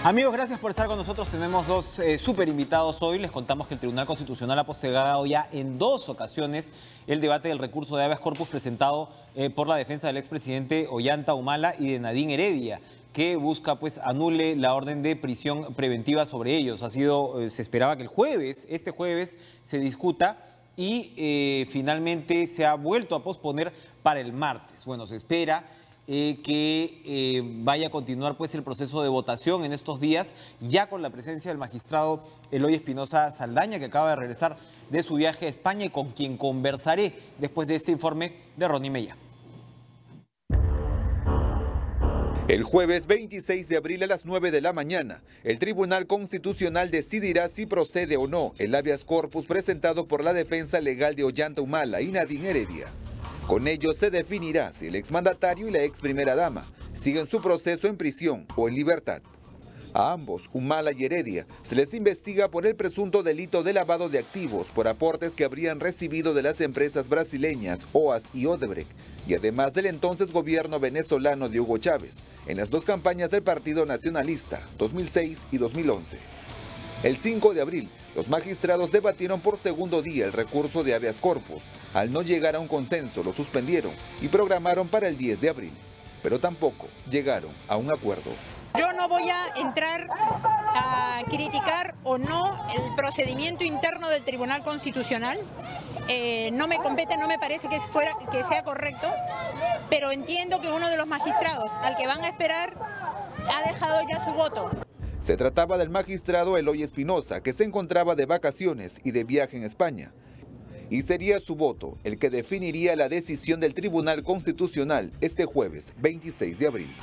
Amigos, gracias por estar con nosotros. Tenemos dos súper invitados hoy. Les contamos que el Tribunal Constitucional ha postergado ya en 2 ocasiones el debate del recurso de habeas corpus presentado por la defensa del expresidente Ollanta Humala y de Nadine Heredia, que busca pues anule la orden de prisión preventiva sobre ellos. Se esperaba que este jueves, se discuta y finalmente se ha vuelto a posponer para el martes. Bueno, se espera que vaya a continuar pues el proceso de votación en estos días, ya con la presencia del magistrado Eloy Espinosa Saldaña, que acaba de regresar de su viaje a España y con quien conversaré después de este informe de Ronnie Mella. El jueves 26 de abril a las 9 de la mañana, el Tribunal Constitucional decidirá si procede o no el habeas corpus presentado por la defensa legal de Ollanta Humala y Nadine Heredia. Con ello se definirá si el exmandatario y la ex primera dama siguen su proceso en prisión o en libertad. A ambos, Humala y Heredia, se les investiga por el presunto delito de lavado de activos por aportes que habrían recibido de las empresas brasileñas OAS y Odebrecht, y además del entonces gobierno venezolano de Hugo Chávez, en las 2 campañas del Partido Nacionalista, 2006 y 2011. El 5 de abril, los magistrados debatieron por segundo día el recurso de habeas corpus. Al no llegar a un consenso, lo suspendieron y programaron para el 10 de abril. Pero tampoco llegaron a un acuerdo. Yo no voy a entrar a criticar o no el procedimiento interno del Tribunal Constitucional. No me compete, no me parece que sea correcto, pero entiendo que uno de los magistrados al que van a esperar ha dejado ya su voto. Se trataba del magistrado Eloy Espinosa, que se encontraba de vacaciones y de viaje en España. Y sería su voto el que definiría la decisión del Tribunal Constitucional este jueves 26 de abril.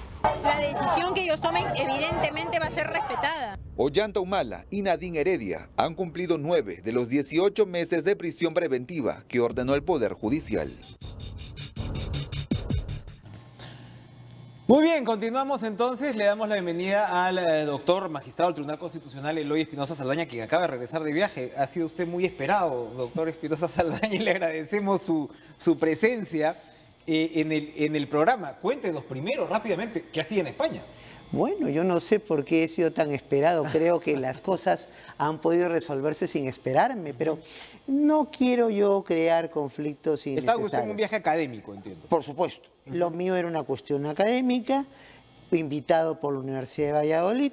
La decisión que ellos tomen evidentemente va a ser respetada. Ollanta Humala y Nadine Heredia han cumplido 9 de los 18 meses de prisión preventiva que ordenó el Poder Judicial. Muy bien, continuamos entonces. Le damos la bienvenida al doctor magistrado del Tribunal Constitucional Eloy Espinosa Saldaña, quien acaba de regresar de viaje. Ha sido usted muy esperado, doctor Espinosa Saldaña, y le agradecemos su presencia en el programa. Cuéntenos primero, rápidamente, ¿qué hacía en España? Bueno, yo no sé por qué he sido tan esperado. Creo que las cosas han podido resolverse sin esperarme, pero no quiero yo crear conflictos innecesarios. Estaba usted en un viaje académico, entiendo. Por supuesto. Lo mío era una cuestión académica, invitado por la Universidad de Valladolid,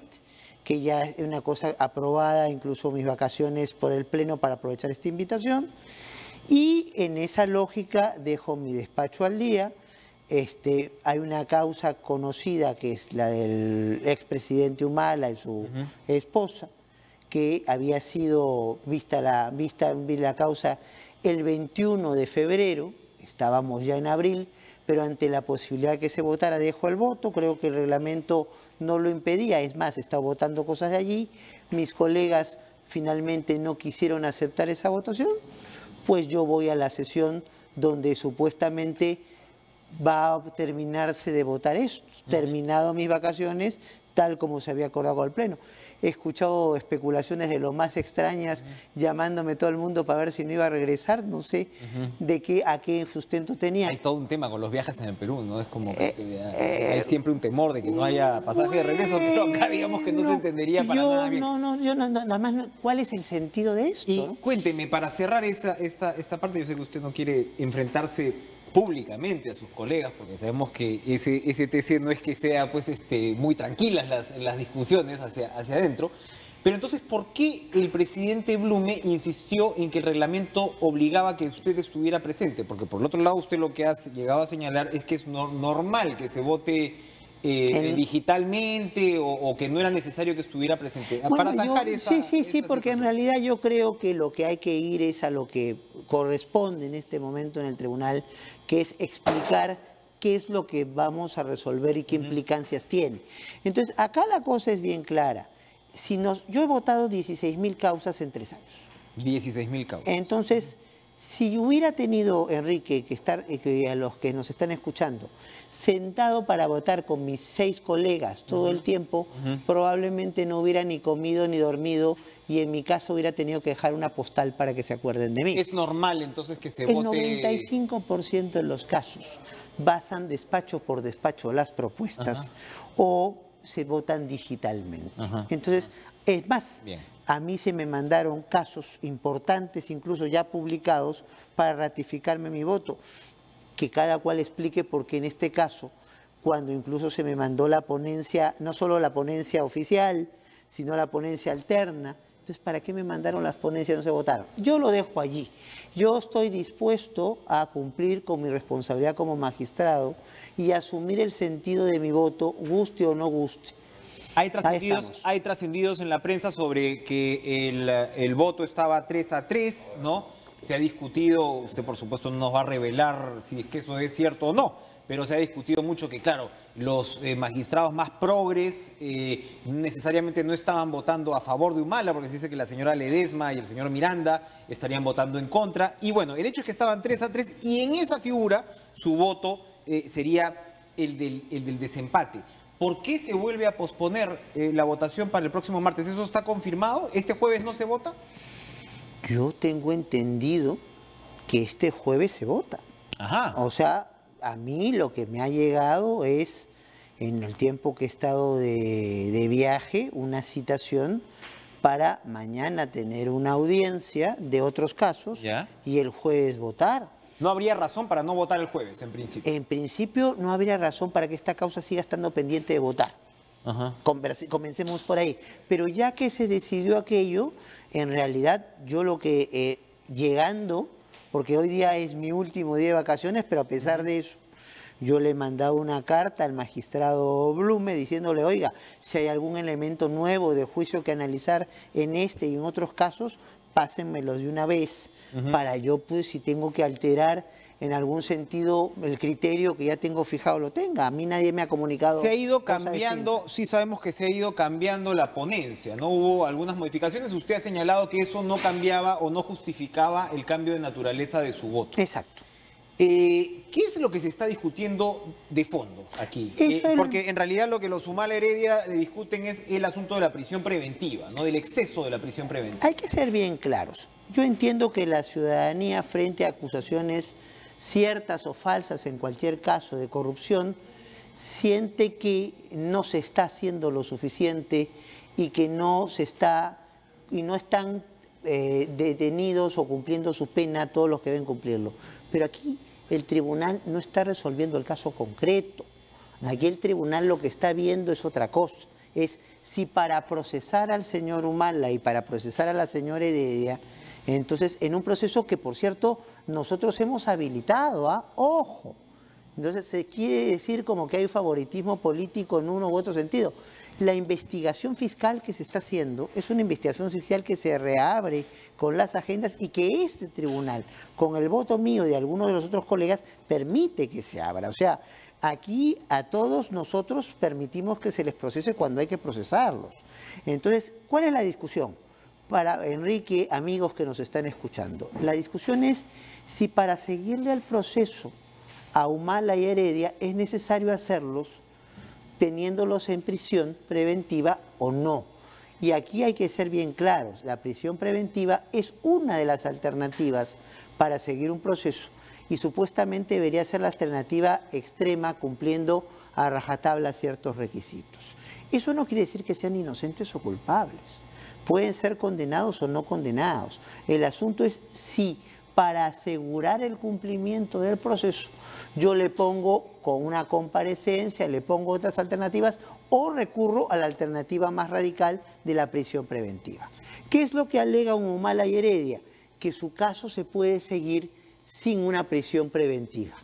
que ya es una cosa aprobada, incluso mis vacaciones por el Pleno para aprovechar esta invitación. Y en esa lógica dejo mi despacho al día. Hay una causa conocida que es la del expresidente Humala y su esposa, que había sido vista la causa el 21 de febrero, estábamos ya en abril, pero ante la posibilidad de que se votara dejo el voto. Creo que el reglamento no lo impedía, es más, he estado votando cosas de allí, mis colegas finalmente no quisieron aceptar esa votación, pues yo voy a la sesión donde supuestamente va a terminarse de votar esto, terminado mis vacaciones, tal como se había acordado con el Pleno. He escuchado especulaciones de lo más extrañas, llamándome todo el mundo para ver si no iba a regresar, no sé a qué sustento tenía. Hay todo un tema con los viajes en el Perú, ¿no? Es como que hay siempre un temor de que no haya pasaje de regreso, pero acá digamos que no se entendería para nada bien. Nada más, ¿cuál es el sentido de esto? Y cuénteme, para cerrar esta parte, yo sé que usted no quiere enfrentarse públicamente a sus colegas, porque sabemos que ese TC no es que sea pues muy tranquilas las discusiones hacia adentro, pero entonces, ¿por qué el presidente Blume insistió en que el reglamento obligaba a que usted estuviera presente? Porque por el otro lado usted lo que ha llegado a señalar es que es normal que se vote digitalmente o que no era necesario que estuviera presente. Bueno, para zanjar sí, porque en realidad yo creo que lo que hay que ir es a lo que corresponde en este momento en el tribunal, que es explicar qué es lo que vamos a resolver y qué implicancias tiene. Entonces, acá la cosa es bien clara. Yo he votado 16.000 causas en 3 años. 16.000 causas. Entonces, si hubiera tenido, Enrique, que a los que nos están escuchando, sentado para votar con mis 6 colegas todo el tiempo, probablemente no hubiera ni comido ni dormido y en mi caso hubiera tenido que dejar una postal para que se acuerden de mí. ¿Es normal entonces que se vote? El 95% de los casos basan despacho por despacho las propuestas o se votan digitalmente. Ajá. Entonces, es más, Bien. a mí se me mandaron casos importantes, incluso ya publicados, para ratificarme mi voto. Que cada cual explique por qué en este caso, cuando incluso se me mandó la ponencia, no solo la ponencia oficial, sino la ponencia alterna, entonces, ¿para qué me mandaron las ponencias y no se votaron? Yo lo dejo allí. Yo estoy dispuesto a cumplir con mi responsabilidad como magistrado y asumir el sentido de mi voto, guste o no guste. Hay trascendidos en la prensa sobre que el voto estaba 3-3, ¿no? Se ha discutido, usted por supuesto no nos va a revelar si es que eso es cierto o no, pero se ha discutido mucho que, claro, los magistrados más progres necesariamente no estaban votando a favor de Humala, porque se dice que la señora Ledesma y el señor Miranda estarían votando en contra. Y bueno, el hecho es que estaban 3-3 y en esa figura su voto sería el del desempate. ¿Por qué se vuelve a posponer la votación para el próximo martes? ¿Eso está confirmado? ¿Este jueves no se vota? Yo tengo entendido que este jueves se vota. Ajá. O sea, a mí lo que me ha llegado es, en el tiempo que he estado de viaje, una citación para mañana tener una audiencia de otros casos ¿Ya? y el jueves votar. No habría razón para no votar el jueves, en principio. En principio no habría razón para que esta causa siga estando pendiente de votar. Ajá. Comencemos por ahí. Pero ya que se decidió aquello, en realidad yo lo que llegando, porque hoy día es mi último día de vacaciones, pero a pesar de eso, yo le he mandado una carta al magistrado Blume diciéndole, oiga, si hay algún elemento nuevo de juicio que analizar en este y en otros casos, pásenmelos de una vez, para yo, pues, si tengo que alterar en algún sentido el criterio que ya tengo fijado lo tenga. A mí nadie me ha comunicado. Se ha ido cosa cambiando, distinta. sí sabemos que se ha ido cambiando la ponencia, ¿no? Hubo algunas modificaciones. Usted ha señalado que eso no cambiaba o no justificaba el cambio de naturaleza de su voto. Exacto. ¿Qué es lo que se está discutiendo de fondo aquí? Porque en realidad lo que los Humala Heredia discuten es el asunto de la prisión preventiva, ¿no? Del exceso de la prisión preventiva. Hay que ser bien claros. Yo entiendo que la ciudadanía, frente a acusaciones ciertas o falsas en cualquier caso de corrupción, siente que no se está haciendo lo suficiente y que no están detenidos o cumpliendo su pena todos los que deben cumplirlo. Pero aquí el tribunal no está resolviendo el caso concreto. Aquí el tribunal lo que está viendo es otra cosa. Es si para procesar al señor Humala y para procesar a la señora Heredia, entonces en un proceso que, por cierto, nosotros hemos habilitado, ojo. Entonces se quiere decir como que hay favoritismo político en uno u otro sentido. La investigación fiscal que se está haciendo es una investigación fiscal que se reabre con las agendas y que este tribunal, con el voto mío y de algunos de los otros colegas, permite que se abra. O sea, aquí a todos nosotros permitimos que se les procese cuando hay que procesarlos. Entonces, ¿cuál es la discusión? Para Enrique, amigos que nos están escuchando, la discusión es si para seguirle al proceso a Humala y Heredia es necesario hacerlos teniéndolos en prisión preventiva o no. Y aquí hay que ser bien claros, la prisión preventiva es una de las alternativas para seguir un proceso y supuestamente debería ser la alternativa extrema cumpliendo a rajatabla ciertos requisitos. Eso no quiere decir que sean inocentes o culpables, pueden ser condenados o no condenados. El asunto es si para asegurar el cumplimiento del proceso yo le pongo con una comparecencia, le pongo otras alternativas o recurro a la alternativa más radical de la prisión preventiva. ¿Qué es lo que alega un Humala y Heredia? Que su caso se puede seguir sin una prisión preventiva.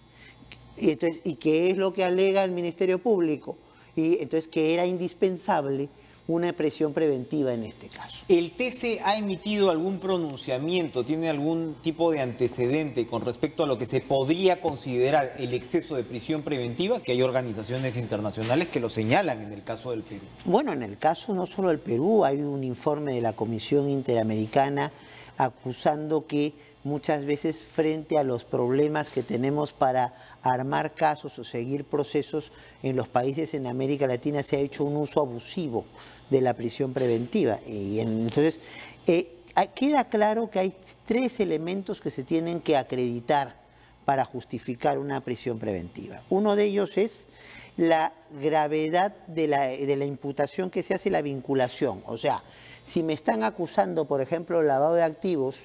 ¿Y qué es lo que alega el Ministerio Público? Y entonces que era indispensable una prisión preventiva en este caso. ¿El TC ha emitido algún pronunciamiento, tiene algún tipo de antecedente con respecto a lo que se podría considerar el exceso de prisión preventiva? Que hay organizaciones internacionales que lo señalan en el caso del Perú. Bueno, en el caso no solo del Perú, hay un informe de la Comisión Interamericana acusando que muchas veces frente a los problemas que tenemos para armar casos o seguir procesos en los países en América Latina se ha hecho un uso abusivo de la prisión preventiva. Entonces, queda claro que hay tres elementos que se tienen que acreditar para justificar una prisión preventiva. Uno de ellos es la gravedad de la imputación que se hace, la vinculación. O sea, si me están acusando, por ejemplo, lavado de activos,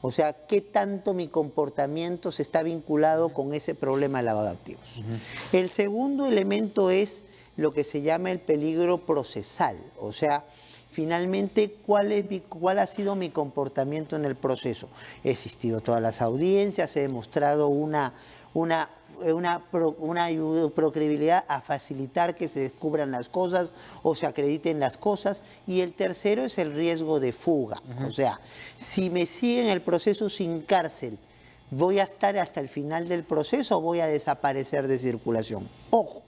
o sea, ¿qué tanto mi comportamiento se está vinculado con ese problema de lavado de activos? El segundo elemento es lo que se llama el peligro procesal, o sea, finalmente, ¿cuál ha sido mi comportamiento en el proceso? He asistido a todas las audiencias, he demostrado una proclividad a facilitar que se descubran las cosas o se acrediten las cosas. Y el tercero es el riesgo de fuga. O sea, si me siguen el proceso sin cárcel, ¿voy a estar hasta el final del proceso o voy a desaparecer de circulación? Ojo,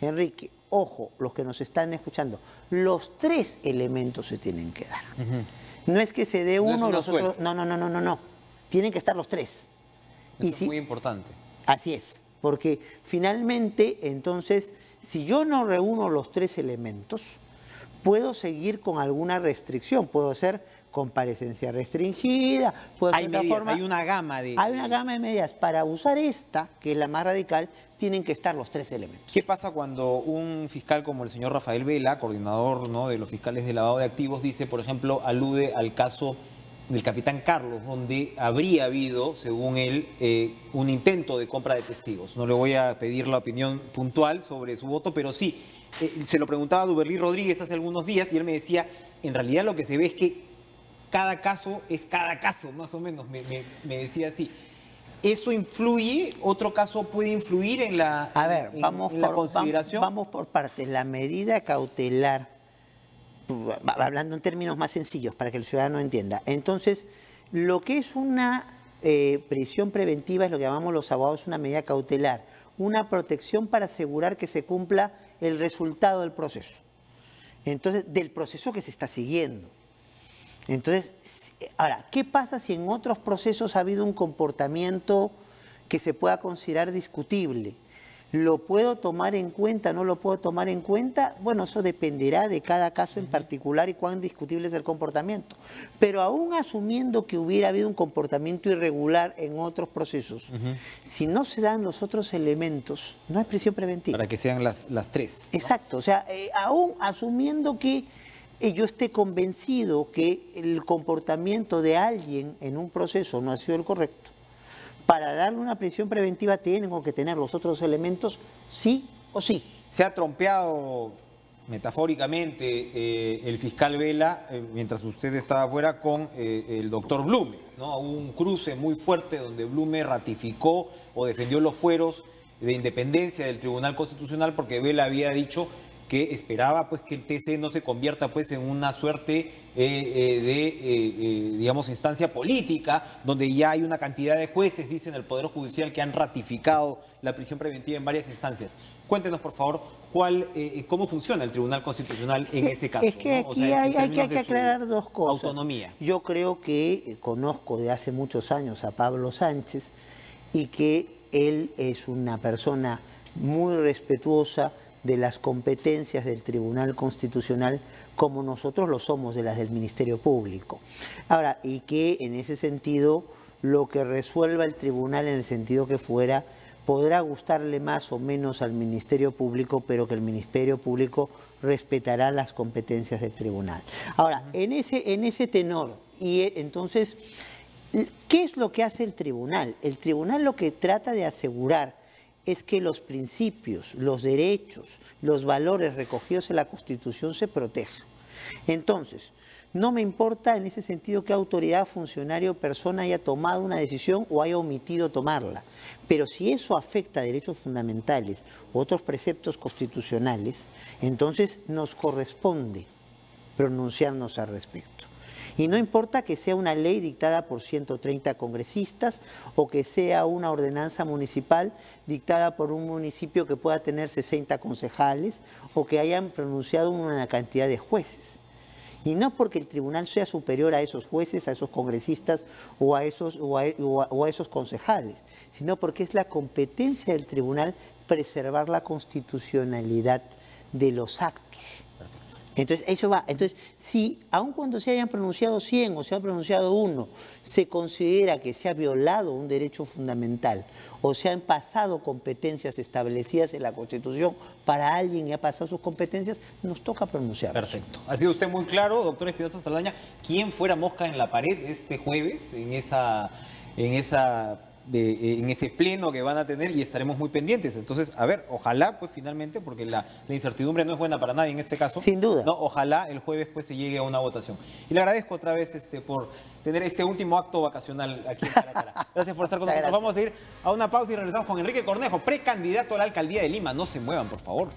Enrique, ojo, los que nos están escuchando, los tres elementos se tienen que dar. No es que se dé uno, los otros... No. Tienen que estar los tres. Eso es muy importante. Así es, porque finalmente, entonces, si yo no reúno los tres elementos, puedo seguir con alguna restricción, puedo hacer comparecencia restringida, puedo hay medidas, hay una gama de... Hay una gama de medidas. Para usar esta, que es la más radical, tienen que estar los tres elementos. ¿Qué pasa cuando un fiscal como el señor Rafael Vela, coordinador, ¿no?, de los fiscales de lavado de activos, dice, por ejemplo, alude al caso del capitán Carlos, donde habría habido, según él, un intento de compra de testigos? No le voy a pedir la opinión puntual sobre su voto, pero sí, se lo preguntaba a Duberly Rodríguez hace algunos días y él me decía, en realidad lo que se ve es que cada caso es cada caso, más o menos, me decía así. ¿Eso influye? ¿Otro caso puede influir en la, consideración? Vamos por partes. La medida cautelar, hablando en términos más sencillos para que el ciudadano entienda. Entonces, lo que es una prisión preventiva es lo que llamamos los abogados una medida cautelar, una protección para asegurar que se cumpla el resultado del proceso. Entonces, del proceso que se está siguiendo. Entonces, ahora, ¿qué pasa si en otros procesos ha habido un comportamiento que se pueda considerar discutible? ¿Lo puedo tomar en cuenta? ¿No lo puedo tomar en cuenta? Bueno, eso dependerá de cada caso en particular y cuán discutible es el comportamiento. Pero aún asumiendo que hubiera habido un comportamiento irregular en otros procesos, si no se dan los otros elementos, no hay prisión preventiva. Para que sean las tres, ¿no? Exacto, o sea, aún asumiendo que yo esté convencido que el comportamiento de alguien en un proceso no ha sido el correcto, para darle una prisión preventiva tengo que tener los otros elementos, sí o sí. Se ha trompeado metafóricamente el fiscal Vela, mientras usted estaba afuera, con el doctor Blume, ¿no? Hubo un cruce muy fuerte donde Blume ratificó o defendió los fueros de independencia del Tribunal Constitucional porque Vela había dicho que esperaba pues que el TC no se convierta pues en una suerte digamos, instancia política, donde ya hay una cantidad de jueces, dicen el Poder Judicial, que han ratificado la prisión preventiva en varias instancias. Cuéntenos, por favor, cómo funciona el Tribunal Constitucional en ese caso. Es que aquí hay que aclarar dos cosas. Autonomía. Yo creo que conozco de hace muchos años a Pablo Sánchez y que él es una persona muy respetuosa de las competencias del Tribunal Constitucional, como nosotros lo somos de las del Ministerio Público. Ahora, y que en ese sentido, lo que resuelva el tribunal en el sentido que fuera, podrá gustarle más o menos al Ministerio Público, pero que el Ministerio Público respetará las competencias del tribunal. Ahora, en ese tenor, y entonces, ¿qué es lo que hace el tribunal? El tribunal lo que trata de asegurar es que los principios, los derechos, los valores recogidos en la Constitución se protejan. Entonces, no me importa en ese sentido qué autoridad, funcionario o persona haya tomado una decisión o haya omitido tomarla, pero si eso afecta a derechos fundamentales u otros preceptos constitucionales, entonces nos corresponde pronunciarnos al respecto. Y no importa que sea una ley dictada por 130 congresistas o que sea una ordenanza municipal dictada por un municipio que pueda tener 60 concejales o que hayan pronunciado una cantidad de jueces. Y no porque el tribunal sea superior a esos jueces, a esos congresistas o a esos concejales, sino porque es la competencia del tribunal preservar la constitucionalidad de los actos. Entonces, eso va. Entonces, si aun cuando se hayan pronunciado 100 o se ha pronunciado 1, se considera que se ha violado un derecho fundamental o se han pasado competencias establecidas en la Constitución para alguien y ha pasado sus competencias, nos toca pronunciar. Perfecto. Ha sido usted muy claro, doctor Espinosa Saldaña. ¿Quién fuera mosca en la pared este jueves en ese pleno que van a tener? Y estaremos muy pendientes. Entonces, a ver, ojalá pues finalmente, porque la incertidumbre no es buena para nadie en este caso. Sin duda. No, ojalá el jueves pues se llegue a una votación. Y le agradezco otra vez por tener este último acto vacacional aquí en Cara a Cara. Gracias por estar con nosotros. Vamos a ir a una pausa y regresamos con Enrique Cornejo, precandidato a la alcaldía de Lima. No se muevan, por favor.